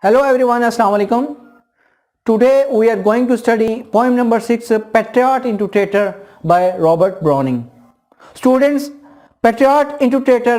Hello everyone, Assalamu alaikum. Today we are going to study poem number 6, Patriot into Traitor by Robert Browning. Students, Patriot into Traitor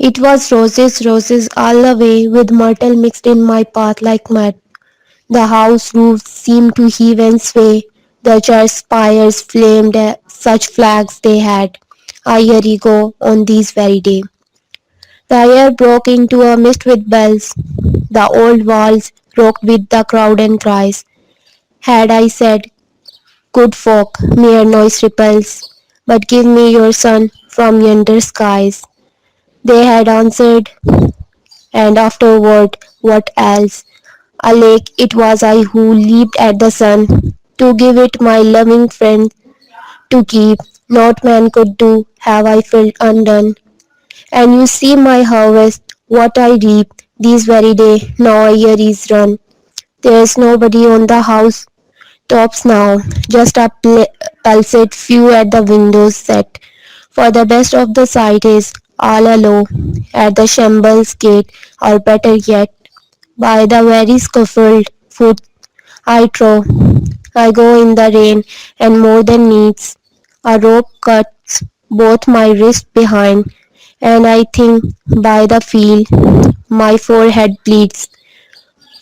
It was roses, roses all the way, with myrtle mixed in my path like mud. The house roofs seemed to heave and sway. The church spires flamed, such flags they had, a year ago on this very day. The air broke into a mist with bells. The old walls rocked with the crowd and cries. Had I said, good folk, mere noise ripples, but give me your son from yonder skies. They had answered, and afterward, what else? A lake, it was I who leaped at the sun, to give it my loving friend to keep. Not man could do, have I felt undone. And you see my harvest, what I reap, this very day, now a year is run. There's nobody on the house tops now, just a pulsate few at the windows set. For the best of the sight is all alone at the shambles gate, or better yet, by the very scuffled foot I trow. I go in the rain, and more than needs. A rope cuts both my wrists behind, and I think by the feel my forehead bleeds.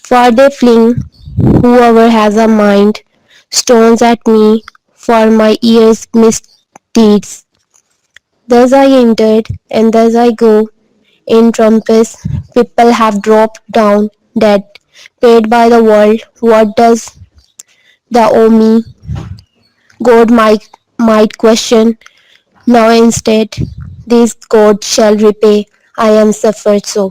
For they fling, whoever has a mind, stones at me for my ears' misdeeds. Thus I entered, and thus I go. In trumpets, people have dropped down dead, paid by the world. What does the owe me? God might question. Now instead, this God shall repay. I am suffered so.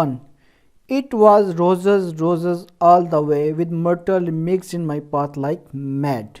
1. It was roses, roses all the way with myrtle mixed in my path like mad.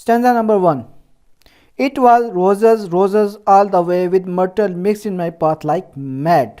Stanza number 1. It was roses, roses all the way with myrtle mixed in my path like mad.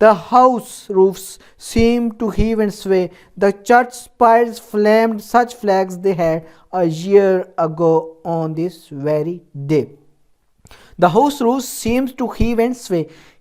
The house roofs seemed to heave and sway. The church spires flamed such flags they had a year ago on this very day. The house roofs seems to heave and sway.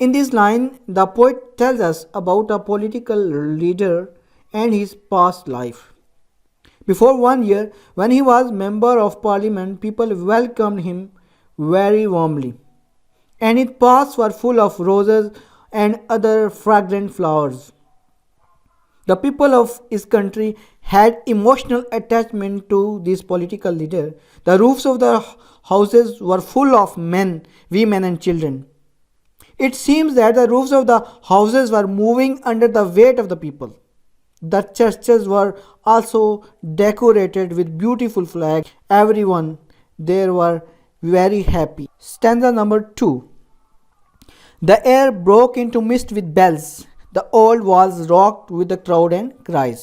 In this line, the poet tells us about a political leader and his past life. Before 1 year, when he was member of parliament, people welcomed him very warmly, and his paths were full of roses and other fragrant flowers. The people of his country had emotional attachment to this political leader. The roofs of the houses were full of men, women, and children. It seems that the roofs of the houses were moving under the weight of the people. The churches were also decorated with beautiful flags. Everyone there were very happy. Stanza number 2. The air broke into mist with bells. The old walls rocked with the crowd and cries.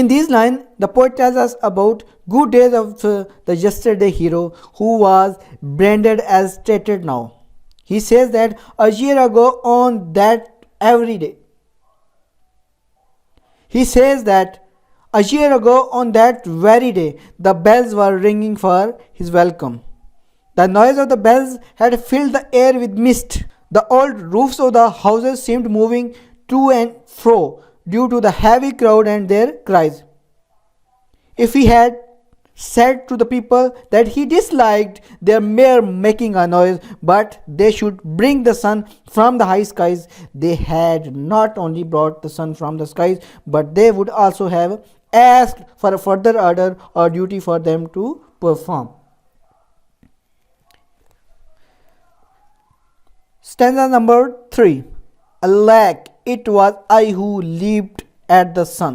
In these lines, the poet tells us about good days of the yesterday hero who was branded as traitor now. He says that a year ago on that every day. He says that a year ago on that very day, the bells were ringing for his welcome. The noise of the bells had filled the air with mist. The old roofs of the houses seemed moving to and fro due to the heavy crowd and their cries. If he had said to the people that he disliked their mere making a noise, but they should bring the sun from the high skies, they had not only brought the sun from the skies, but they would also have asked for a further order or duty for them to perform. Stanza number 3. Alack, it was I who leaped at the sun.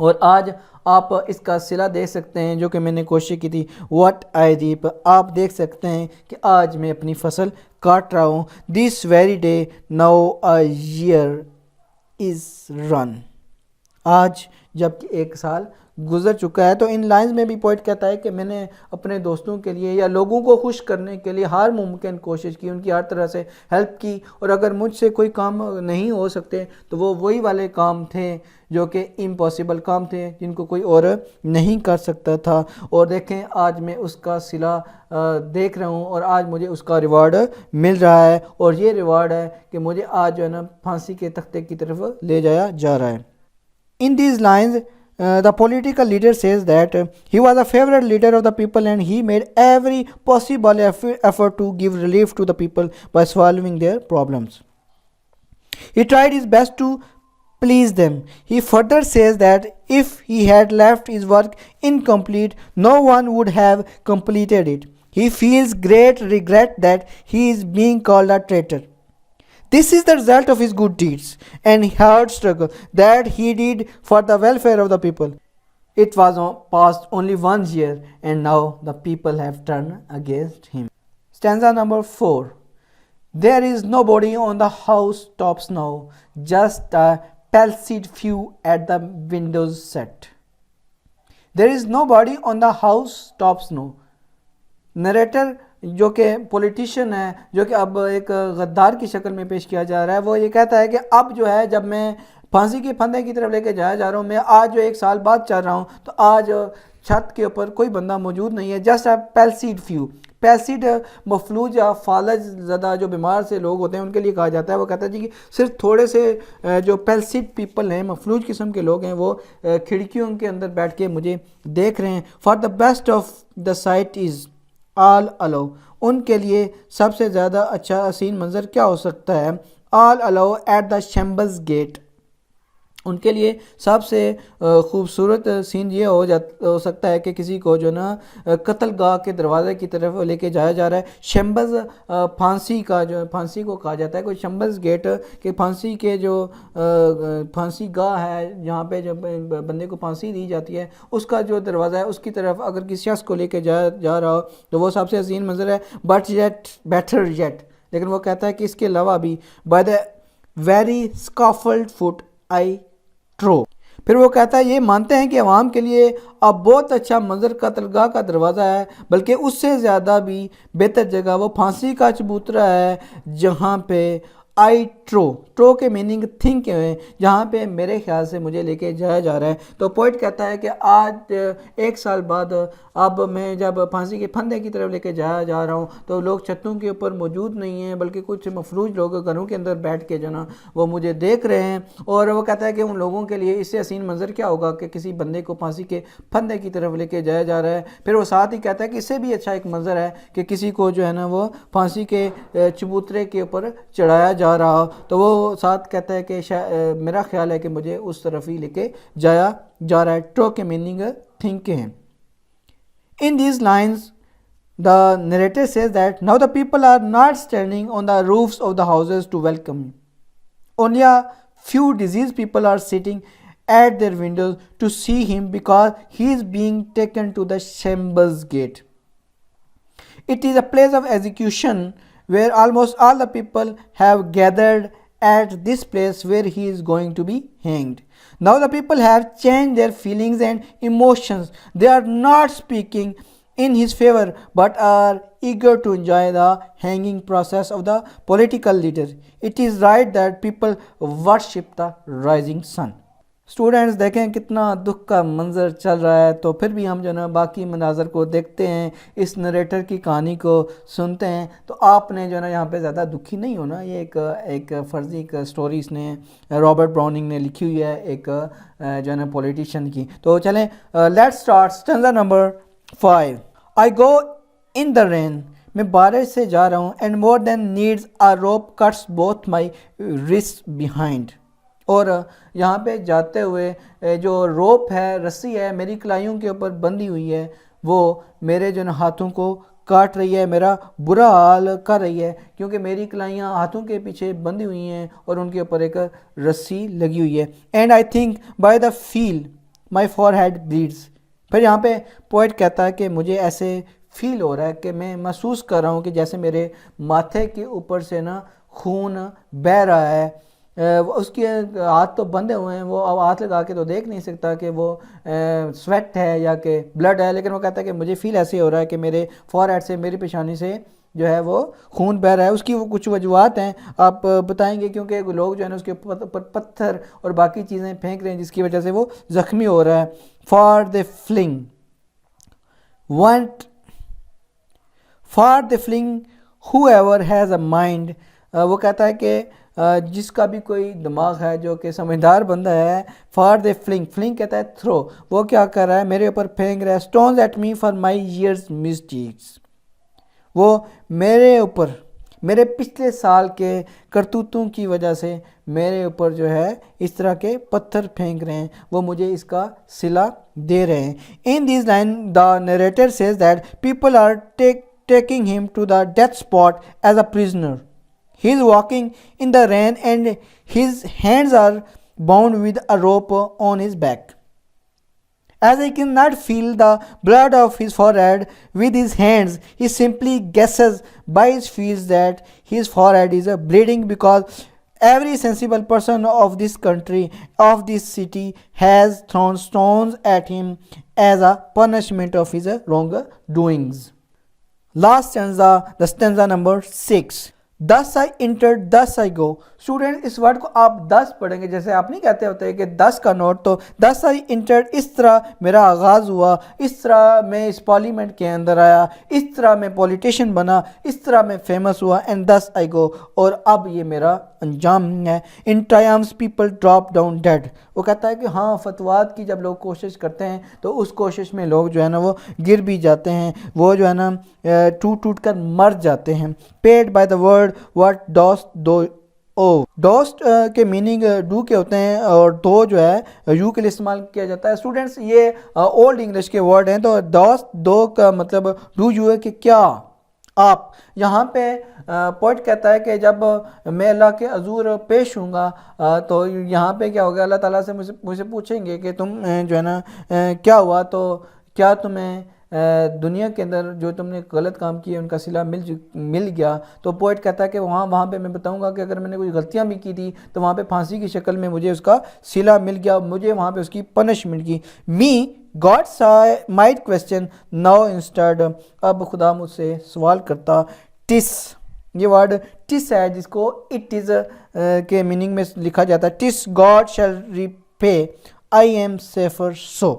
اور آج آپ اس کا صلہ دیکھ سکتے ہیں جو کہ میں نے کوشش کی تھی واٹ آئی ریپ. آپ دیکھ سکتے ہیں کہ آج میں اپنی فصل کاٹ رہا ہوں. This very day now a year is run. آج جب کہ ایک سال گزر چکا ہے. تو ان لائنز میں بھی پوئٹ کہتا ہے کہ میں نے اپنے دوستوں کے لیے یا لوگوں کو خوش کرنے کے لیے ہر ممکن کوشش کی, ان کی ہر طرح سے ہیلپ کی, اور اگر مجھ سے کوئی کام نہیں ہو سکتے تو وہ وہی والے کام تھے جو کہ امپاسبل کام تھے, جن کو کوئی اور نہیں کر سکتا تھا. اور دیکھیں آج میں اس کا صلہ دیکھ رہا ہوں اور آج مجھے اس کا ریوارڈ مل رہا ہے, اور یہ ریوارڈ ہے کہ مجھے آج جو ہے نا پھانسی کے تختے کی طرف لے جایا جا رہا ہے. In these lines, the political leader says that he was a favorite leader of the people and he made every possible effort to give relief to the people by solving their problems. He tried his best to please them. He further says that if he had left his work incomplete, no one would have completed it. He feels great regret that he is being called a traitor. This is the result of his good deeds and hard struggle that he did for the welfare of the people. It was past only 1 year and now the people have turned against him. Stanza number 4. There is nobody on the housetops now, just a palsied few at the windows set. There is nobody on the housetops now. Narrator جو کہ politician ہے, جو کہ اب ایک غدار کی شکل میں پیش کیا جا رہا ہے, وہ یہ کہتا ہے کہ اب جو ہے جب میں پھانسی کے پھندے کی طرف لے کے جایا جا رہا ہوں, میں آج جو 1 سال بعد چل رہا ہوں, تو آج چھت کے اوپر کوئی بندہ موجود نہیں ہے. Just a پیلسیڈ few. پیلسیڈ مفلوج یا فالج زدہ جو بیمار سے لوگ ہوتے ہیں ان کے لیے کہا جاتا ہے. وہ کہتا ہے جی کہ صرف تھوڑے سے جو پیلسیڈ پیپل ہیں, مفلوج قسم کے لوگ ہیں, وہ کھڑکیوں کے اندر بیٹھ کے مجھے دیکھ رہے ہیں. For the best of the sight is all allow. ان کے لیے سب سے زیادہ اچھا حسین منظر کیا ہو سکتا ہے؟ آل الاؤ ایٹ دا شیمبرز گیٹ. ان کے لیے سب سے خوبصورت سین یہ ہو سکتا ہے کہ کسی کو جو نا قتل گاہ کے دروازے کی طرف لے کے جایا جا رہا ہے. شیمبرز پھانسی کا جو پھانسی کو کہا جاتا ہے, کوئی شیمبرز گیٹ کہ پھانسی کے جو پھانسی گاہ ہے جہاں پہ جو بندے کو پھانسی دی جاتی ہے, اس کا جو دروازہ ہے اس کی طرف اگر کسی شخص کو لے کے جا رہا ہو تو وہ سب سے حسین منظر ہے. بٹ یٹ بیٹر یٹ, لیکن وہ کہتا ہے کہ اس کے علاوہ بھی by the very scaffold fit I true. پھر وہ کہتا ہے یہ مانتے ہیں کہ عوام کے لیے اب بہت اچھا منظر قتلگاہ کا دروازہ ہے, بلکہ اس سے زیادہ بھی بہتر جگہ وہ پھانسی کا چبوترا ہے جہاں پہ آئی ٹرو کے میننگ تھنک ہے, جہاں پہ میرے خیال سے مجھے لے کے جایا جا رہا ہے. تو پوئٹ کہتا ہے کہ آج 1 سال بعد اب میں جب پھانسی کے پھندے کی طرف لے کے جایا جا رہا ہوں تو لوگ چھتوں کے اوپر موجود نہیں ہیں, بلکہ کچھ مفلوج لوگ گھروں کے اندر بیٹھ کے جو نا وہ مجھے دیکھ رہے ہیں. اور وہ کہتا ہے کہ ان لوگوں کے لیے اس سے حسین منظر کیا ہوگا کہ کسی بندے کو پھانسی کے پھندے کی طرف لے کے جایا جا رہا ہے. پھر وہ ساتھ ہی کہتا ہے کہ اس سے بھی اچھا ایک منظر ہے کہ کسی کو جو ہے نا وہ پھانسی کے چبوترے کے اوپر چڑھایا جا رہا ہو. تو وہ ساتھ کہتا ہے کہ میرا خیال ہے کہ مجھے اس طرف ہی لے کے جایا جا رہا ہے. ٹرو کے میننگ تھنک کے ہیں. In these lines, the narrator says that now the people are not standing on the roofs of the houses to welcome him. Only a few diseased people are sitting at their windows to see him because he is being taken to the chambers gate. It is a place of execution where almost all the people have gathered at this place where he is going to be hanged. Now the people have changed their feelings and emotions. They are not speaking in his favor but are eager to enjoy the hanging process of the political leader. It is right that people worship the rising sun. Students دیکھیں کتنا دکھ کا منظر چل رہا ہے. تو پھر بھی ہم جو نا باقی مناظر کو دیکھتے ہیں, اس نریٹر کی کہانی کو سنتے ہیں, تو آپ نے جو نا یہاں پہ زیادہ دکھی نہیں ہونا. یہ ایک فرضی ایک سٹوری اس نے رابرٹ براؤننگ نے لکھی ہوئی ہے ایک جو ہے نا پولیٹیشین کی. تو چلیں لیٹس اسٹارٹ. Stanza number 5. آئی گو ان دا رین. میں بارش سے جا رہا ہوں. And more then needs a rope cuts both my wrist behind. اور یہاں پہ جاتے ہوئے جو روپ ہے, رسی ہے, میری کلائیوں کے اوپر بندھی ہوئی ہے, وہ میرے جو نا ہاتھوں کو کاٹ رہی ہے, میرا برا حال کر رہی ہے, کیونکہ میری کلائیاں ہاتھوں کے پیچھے بندھی ہوئی ہیں اور ان کے اوپر ایک رسی لگی ہوئی ہے. And I think by the feel my forehead bleeds. پھر یہاں پہ پوئٹ کہتا ہے کہ مجھے ایسے فیل ہو رہا ہے کہ میں محسوس کر رہا ہوں کہ جیسے میرے ماتھے کے اوپر سے نا خون بہہ رہا ہے. اس کے ہاتھ تو بندھے ہوئے ہیں, وہ اب ہاتھ لگا کے تو دیکھ نہیں سکتا کہ وہ سویٹ ہے یا کہ بلڈ ہے, لیکن وہ کہتا ہے کہ مجھے فیل ایسے ہو رہا ہے کہ میرے فور ہیڈ سے, میری پیشانی سے جو ہے وہ خون بہہ رہا ہے. اس کی وہ کچھ وجوہات ہیں, آپ بتائیں گے, کیونکہ لوگ جو ہے نا اس کے اوپر پتھر اور باقی چیزیں پھینک رہے ہیں جس کی وجہ سے وہ زخمی ہو رہا ہے. For the fling want for the fling whoever has a mind, وہ کہتا ہے کہ جس کا بھی کوئی دماغ ہے, جو کہ سمجھدار بندہ ہے, فار the fling, fling کہتا ہے تھرو, وہ کیا کر رہا ہے, میرے اوپر پھینک رہا ہے, stones at me for my years misdeeds, وہ میرے اوپر میرے پچھلے سال کے کرتوتوں کی وجہ سے میرے اوپر جو ہے اس طرح کے پتھر پھینک رہے ہیں, وہ مجھے اس کا صلہ دے رہے ہیں. In this line the narrator says that people are taking him to the death spot as a prisoner. He is walking in the rain and his hands are bound with a rope on his back. As he cannot feel the blood of his forehead with his hands, he simply guesses by his feels that his forehead is bleeding, because every sensible person of this country, of this city, has thrown stones at him as a punishment of his wrongdoings. Last stanza, the stanza number 6. Thus I entered, thus I go. Student اس word کو آپ 10 پڑھیں گے, جیسے آپ نہیں کہتے ہوتے کہ 10 کا نوٹ, تو 10 I entered, اس طرح میرا آغاز ہوا, اس طرح میں اس پارلیمنٹ کے اندر آیا, اس طرح میں پولیٹیشین بنا, اس طرح میں فیمس ہوا, and thus I go, اور اب یہ میرا انجام ہے. In triumphs people drop down dead. وہ کہتا ہے کہ ہاں فتوات کی جب لوگ کوشش کرتے ہیں تو اس کوشش میں لوگ جو ہے نا وہ گر بھی جاتے ہیں, وہ جو ہے نا ٹوٹ کر مر جاتے ہیں. Paid by the word what dost thou. ڈوسٹ کے میننگ ڈو کے ہوتے ہیں, اور دو جو ہے یو کے لیے استعمال کیا جاتا ہے. اسٹوڈنٹس یہ اولڈ انگلش کے ورڈ ہیں, تو ڈوسٹ دو کا مطلب ڈو یو ہے کہ کیا آپ. یہاں پہ پوئٹ کہتا ہے کہ جب میں اللہ کے حضور پیش ہوں گا تو یہاں پہ کیا ہوگا, اللہ تعالیٰ سے مجھے پوچھیں گے کہ تم جو ہے نا کیا ہوا, تو کیا تمہیں دنیا کے اندر جو تم نے غلط کام کیے ان کا صلہ مل گیا. تو پوئٹ کہتا ہے کہ وہاں پہ میں بتاؤں گا کہ اگر میں نے کوئی غلطیاں بھی کی تھی تو وہاں پہ پھانسی کی شکل میں مجھے اس کا صلہ مل گیا, مجھے وہاں پہ اس کی پنشمنٹ کی. May god might question now instead, اب خدا مجھ سے سوال کرتا. ٹس, یہ ورڈ ٹس ہے جس کو اٹ از کے میننگ میں لکھا جاتا ہے. It's God shall repay I am safer سو,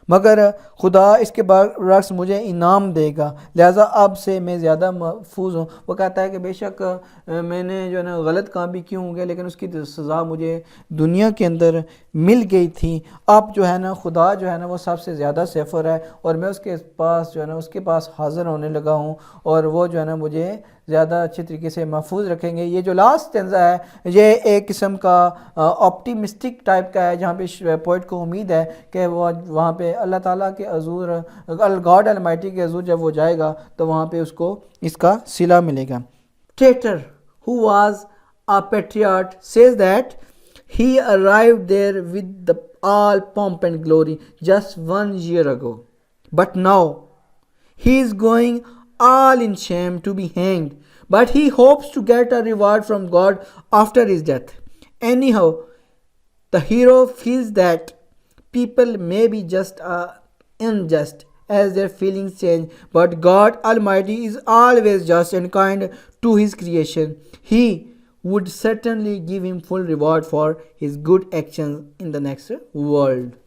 مگر خدا اس کے برعکس مجھے انعام دے گا, لہٰذا اب سے میں زیادہ محفوظ ہوں. وہ کہتا ہے کہ بے شک میں نے جو ہے نا غلط کام بھی کیوں ہوں گے, لیکن اس کی سزا مجھے دنیا کے اندر مل گئی تھی. اب جو ہے نا خدا جو ہے نا وہ سب سے زیادہ سیفر ہے, اور میں اس کے پاس جو ہے نا اس کے پاس حاضر ہونے لگا ہوں, اور وہ جو ہے نا مجھے زیادہ اچھے طریقے سے محفوظ رکھیں گے. یہ جو لاسٹ اسٹینزا ہے یہ ایک قسم کا آپٹیمسٹک ٹائپ کا ہے, جہاں پہ پوئٹ کو امید ہے کہ وہ وہاں پہ اللہ تعالیٰ کے حضور, گاڈ المائٹی کے حضور جب وہ جائے گا تو وہاں پہ اس کو اس کا صلہ ملے گا. Traitor, who was a patriot, says that he arrived there with the all pomp and glory just 1 year ago, but now he is going all in shame to be hanged, but he hopes to get a reward from God after his death. Anyhow, the hero feels that people may be just unjust as their feelings change, but God Almighty is always just and kind to his creation. He would certainly give him full reward for his good actions in the next world.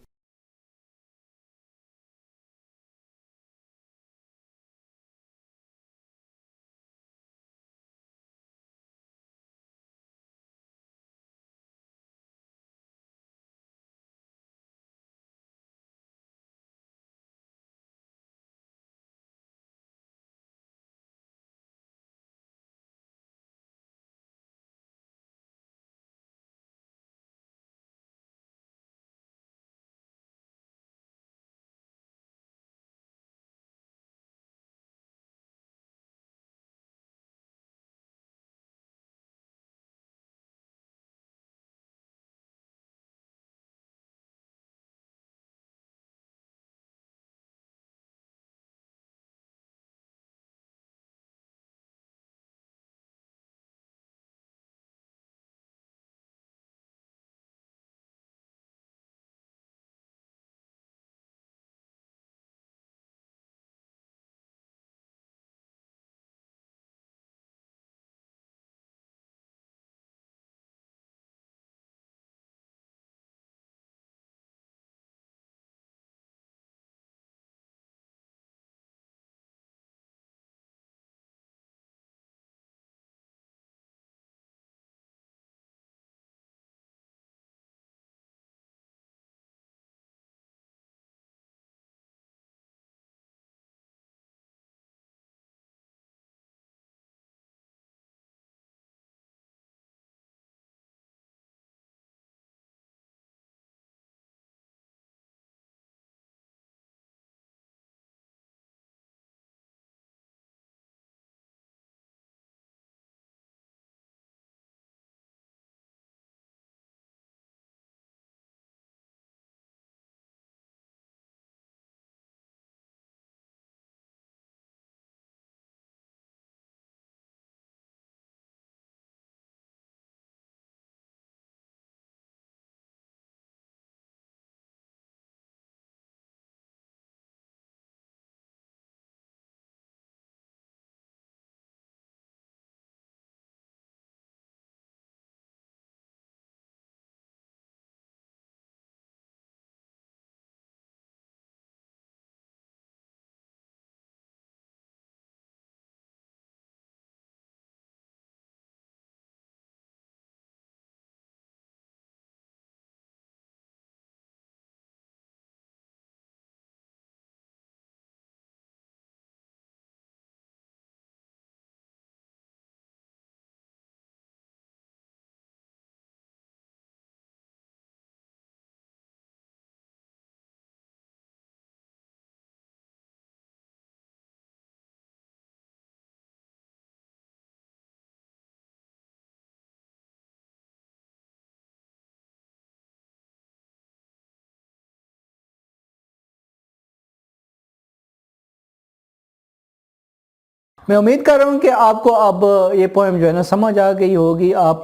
میں امید کر رہا ہوں کہ آپ کو اب یہ پوئم جو ہے نا سمجھ آ گئی ہوگی. آپ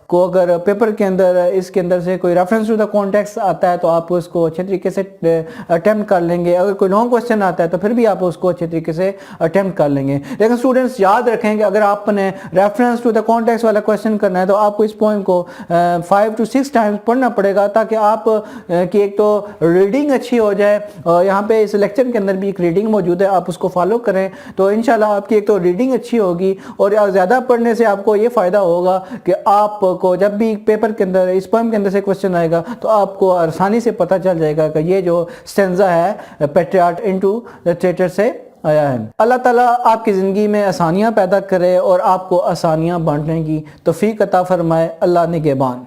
کو اگر پیپر کے اندر اس کے اندر سے کوئی ریفرنس ٹو دا کانٹیکسٹ آتا ہے تو آپ اس کو اچھے طریقے سے اٹیمپٹ کر لیں گے. اگر کوئی لانگ کوسچن آتا ہے تو پھر بھی آپ اس کو اچھے طریقے سے اٹیمپٹ کر لیں گے. لیکن اسٹوڈنٹس یاد رکھیں کہ اگر آپ نے ریفرنس ٹو دا کانٹیکسٹ والا کوسچن کرنا ہے تو آپ کو اس پوئم کو 5 to 6 ٹائمز پڑھنا پڑے گا تاکہ آپ کی ایک تو ریڈنگ اچھی ہو جائے. یہاں پہ اس لیکچر کے اندر بھی ایک ریڈنگ موجود ہے, آپ اس کو فالو کریں تو انشاءاللہ آپ کی ایک تو ریڈنگ اچھی ہوگی. اور زیادہ پڑھنے سے آپ کو یہ فائدہ ہوگا کہ آپ کو جب بھی پیپر کے اندر اس پوئم کے اندر سے کوسچن آئے گا تو آپ کو آسانی سے پتہ چل جائے گا کہ یہ جو سٹینزا ہے پیٹریاٹ انٹو ٹریٹر سے آیا ہے. اللہ تعالیٰ آپ کی زندگی میں آسانیاں پیدا کرے اور آپ کو آسانیاں بانٹنے کی توفیق عطا فرمائے. اللہ نگہبان.